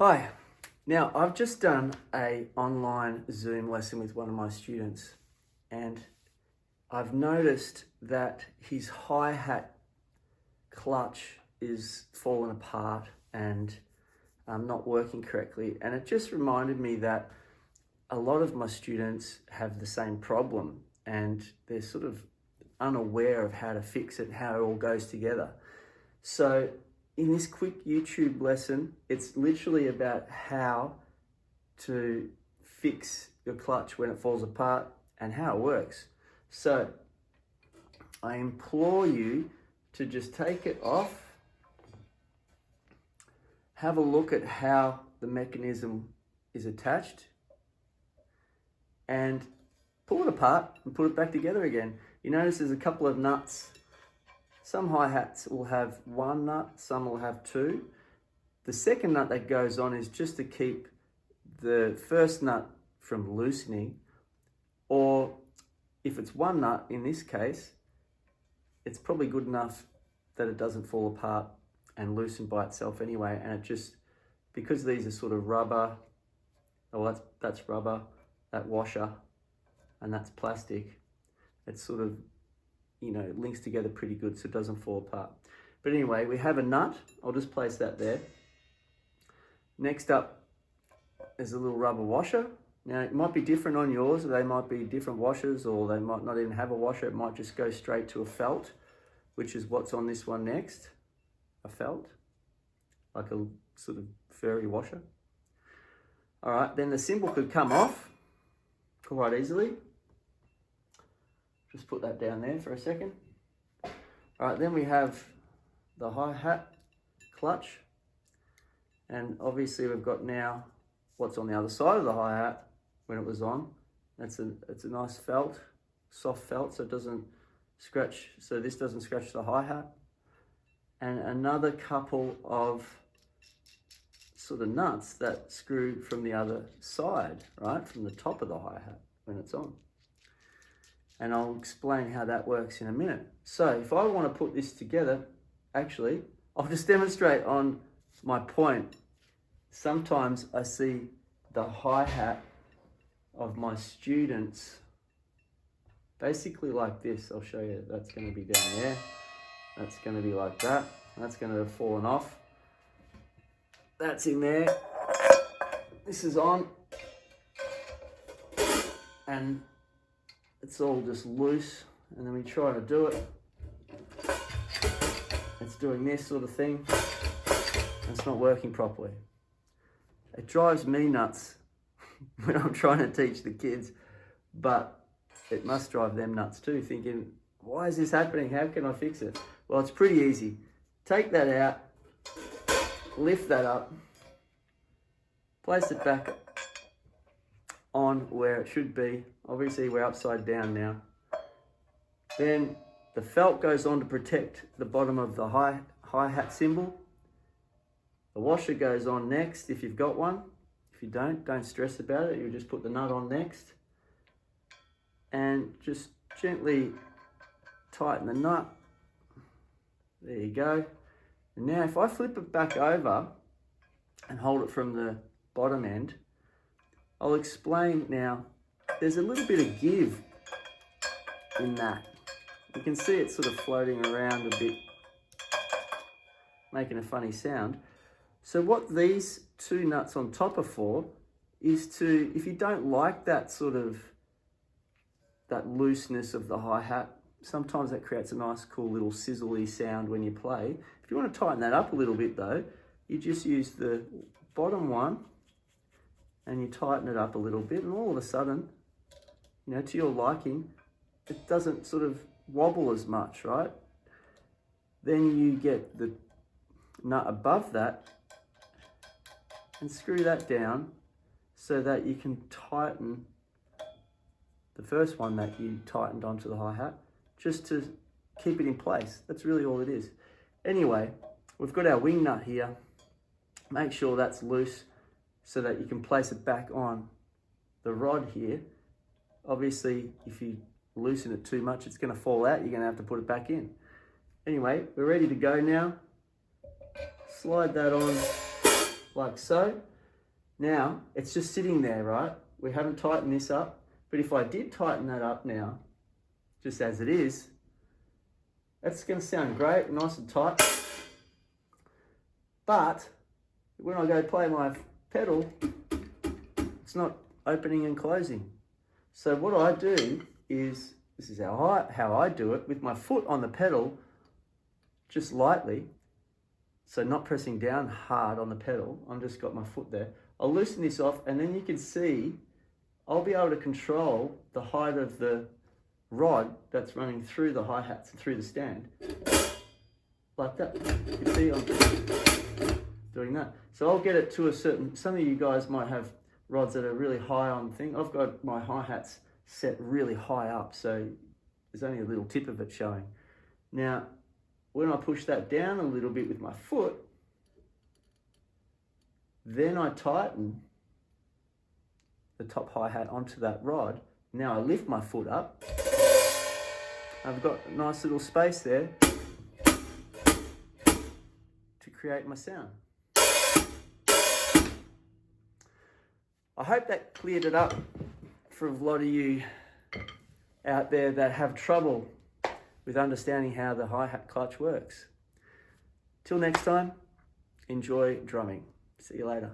Hi. Now, I've just done a online Zoom lesson with one of my students, and I've noticed that his hi-hat clutch is falling apart and not working correctly. And it just reminded me that a lot of my students have the same problem and they're sort of unaware of how to fix it, how it all goes together. So in this quick YouTube lesson, it's literally about how to fix your clutch when it falls apart and how it works. So I implore you to just take it off, have a look at how the mechanism is attached, and pull it apart and put it back together again. You notice there's a couple of nuts. Some hi-hats will have one nut, some will have two. The second nut that goes on is just to keep the first nut from loosening, or if it's one nut, in this case, it's probably good enough that it doesn't fall apart and loosen by itself anyway. And it just, because these are sort of rubber, that's rubber, that washer, and that's plastic, it's sort of, links together pretty good so it doesn't fall apart. But anyway, we have a nut. I'll just place that there. Next up is a little rubber washer. Now, it might be different on yours. They might be different washers, or they might not even have a washer. It might just go straight to a felt, which is what's on this one next. A felt, like a sort of furry washer. All right, then the cymbal could come off quite easily. Just put that down there for a second. All right, then we have the hi-hat clutch. And obviously we've got now what's on the other side of the hi-hat when it was on. It's a nice felt, soft felt, so it doesn't scratch, so this doesn't scratch the hi-hat. And another couple of sort of nuts that screw from the other side, right? From the top of the hi-hat when it's on. And I'll explain how that works in a minute. So if I want to put this together, actually, I'll just demonstrate on my point. Sometimes I see the hi-hat of my students basically like this. I'll show you. That's going to be down there. That's going to be like that. That's going to have fallen off. That's in there. This is on. And it's all just loose. And then we try to do it. It's doing this sort of thing. It's not working properly. It drives me nuts when I'm trying to teach the kids, but it must drive them nuts too, thinking, why is this happening? How can I fix it? Well, it's pretty easy. Take that out, lift that up, place it back on where it should be. Obviously, we're upside down now. Then the felt goes on to protect the bottom of the hi-hat cymbal. The washer goes on next if you've got one. If you don't stress about it. You just put the nut on next. And just gently tighten the nut. There you go. And now if I flip it back over and hold it from the bottom end, I'll explain now. There's a little bit of give in that. You can see it sort of floating around a bit, making a funny sound. So what these two nuts on top are for is to, if you don't like that sort of, that looseness of the hi-hat, sometimes that creates a nice cool little sizzly sound when you play. If you want to tighten that up a little bit though, you just use the bottom one and you tighten it up a little bit, and all of a sudden, to your liking, it doesn't sort of wobble as much, right? Then you get the nut above that and screw that down so that you can tighten the first one that you tightened onto the hi-hat, just to keep it in place. That's really all it is. Anyway, we've got our wing nut here. Make sure that's loose so that you can place it back on the rod here. Obviously, if you loosen it too much, it's going to fall out. You're going to have to put it back in. Anyway, we're ready to go now. Slide that on like so. Now, it's just sitting there, right? We haven't tightened this up, but if I did tighten that up now, just as it is, that's gonna sound great, nice and tight. But when I go play my pedal, it's not opening and closing. So what I do is, this is how I do it, with my foot on the pedal, just lightly, so not pressing down hard on the pedal, I've just got my foot there. I'll loosen this off, and then you can see, I'll be able to control the height of the rod that's running through the hi-hats and through the stand. Like that. You see I'm doing that. So I'll get it to a certain, some of you guys might have rods that are really high on the thing. I've got my hi-hats set really high up, so there's only a little tip of it showing. Now, when I push that down a little bit with my foot, then I tighten the top hi-hat onto that rod. Now I lift my foot up. I've got a nice little space there to create my sound. I hope that cleared it up for a lot of you out there that have trouble with understanding how the hi-hat clutch works. Till next time, enjoy drumming. See you later.